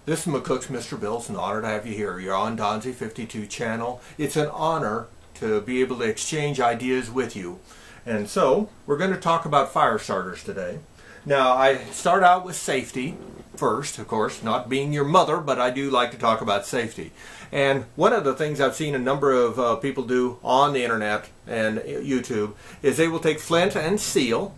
This is McCook's Mr. Bill. It's an honor to have you here. You're on Donzie 52 channel. It's an honor to be able to exchange ideas with you. And so, we're going to talk about fire starters today. Now, I start out with safety first, of course, not being your mother, but I do like to talk about safety. And one of the things I've seen a number of people do on the internet and YouTube is they will take flint and steel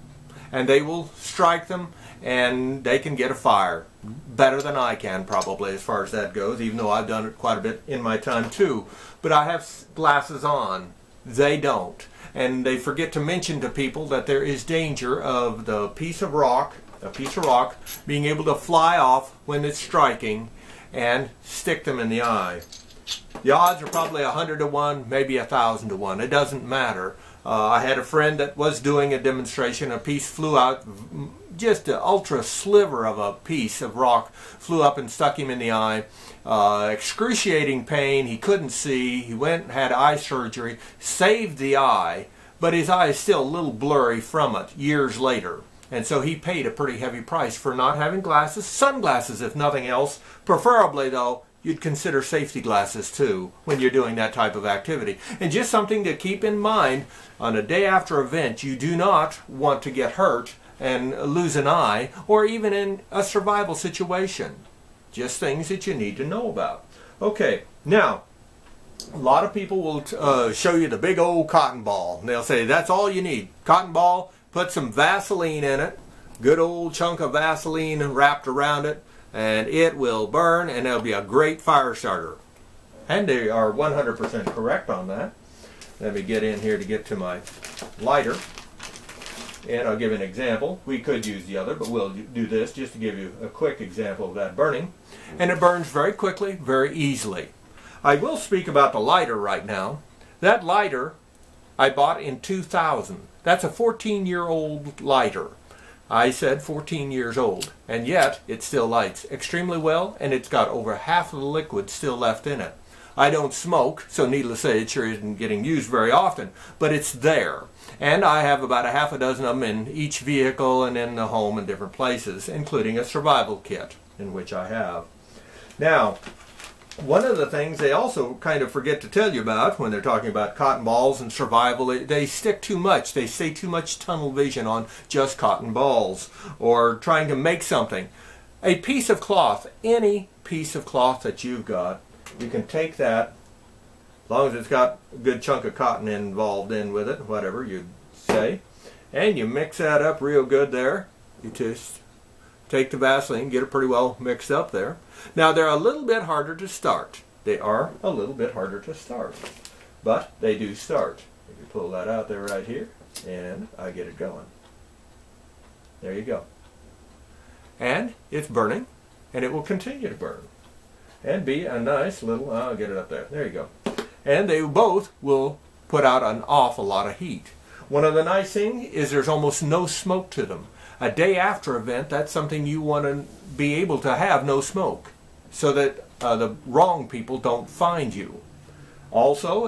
and they will strike them and they can get a fire. Better than I can probably as far as that goes, even though I've done it quite a bit in my time too. But I have glasses on. They don't. And they forget to mention to people that there is danger of the piece of rock, being able to fly off when it's striking and stick them in the eye. The odds are probably 100 to 1, maybe 1,000 to 1. It doesn't matter. I had a friend that was doing a demonstration. A piece flew out, just an ultra sliver of a piece of rock flew up and stuck him in the eye. Excruciating pain. He couldn't see. He went and had eye surgery. Saved the eye, but his eye is still a little blurry from it years later. And so he paid a pretty heavy price for not having glasses. Sunglasses, if nothing else. Preferably, though, you'd consider safety glasses too when you're doing that type of activity. And just something to keep in mind, on a day after event, you do not want to get hurt and lose an eye, or even in a survival situation. Just things that you need to know about. Okay, now, a lot of people will show you the big old cotton ball. And they'll say, that's all you need. Cotton ball, put some Vaseline in it, good old chunk of Vaseline wrapped around it, and it will burn, and it'll be a great fire starter. And they are 100% correct on that. Let me get in here to get to my lighter. And I'll give an example. We could use the other, but we'll do this just to give you a quick example of that burning. And it burns very quickly, very easily. I will speak about the lighter right now. That lighter I bought in 2000. That's a 14-year-old lighter. I said 14 years old, and yet it still lights extremely well, and it's got over half of the liquid still left in it. I don't smoke, so needless to say it sure isn't getting used very often, but it's there. And I have about a half a dozen of them in each vehicle and in the home in different places, including a survival kit, in which I have. Now, one of the things they also kind of forget to tell you about when they're talking about cotton balls and survival, they stick too much. They say too much tunnel vision on just cotton balls or trying to make something. A piece of cloth, any piece of cloth that you've got, you can take that, as long as it's got a good chunk of cotton involved in with it, whatever you'd say, and you mix that up real good there. You just take the Vaseline, get it pretty well mixed up there. Now they're a little bit harder to start. They are a little bit harder to start, but they do start. If you pull that out there right here, and I get it going. There you go. And it's burning, and it will continue to burn. And be a nice little, I'll get it up there. There you go. And they both will put out an awful lot of heat. One of the nice things is there's almost no smoke to them. A day after event, that's something you want to be able to have no smoke, so that the wrong people don't find you. Also,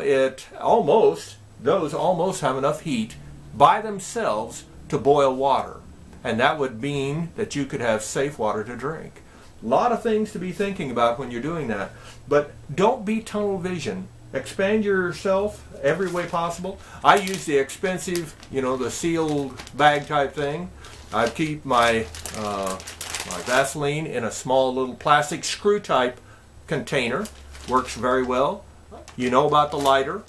those almost have enough heat by themselves to boil water, and that would mean that you could have safe water to drink. A lot of things to be thinking about when you're doing that, but don't be tunnel vision. Expand yourself every way possible. I use the expensive, the sealed bag type thing. I keep my my Vaseline in a small little plastic screw type container. Works very well. You know about the lighter.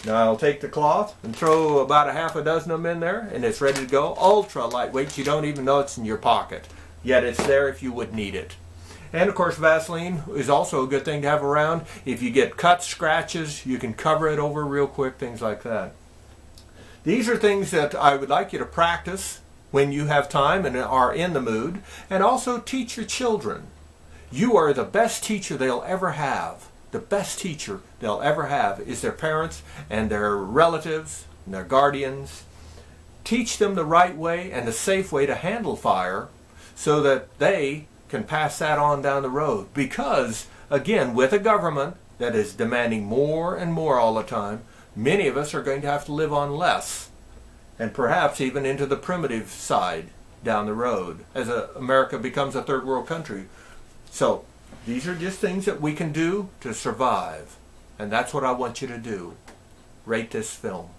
Now I'll take the cloth and throw about a half a dozen of them in there, and it's ready to go. Ultra lightweight. You don't even know it's in your pocket, yet it's there if you would need it. And of course, Vaseline is also a good thing to have around. If you get cuts, scratches, you can cover it over real quick, things like that. These are things that I would like you to practice when you have time and are in the mood, and also teach your children. You are the best teacher they'll ever have. The best teacher they'll ever have is their parents and their relatives and their guardians. Teach them the right way and the safe way to handle fire so that they can pass that on down the road. Because, again, with a government that is demanding more and more all the time, many of us are going to have to live on less, and perhaps even into the primitive side down the road as America becomes a third world country. So These are just things that we can do to survive. And that's what I want you to do. Rate this film.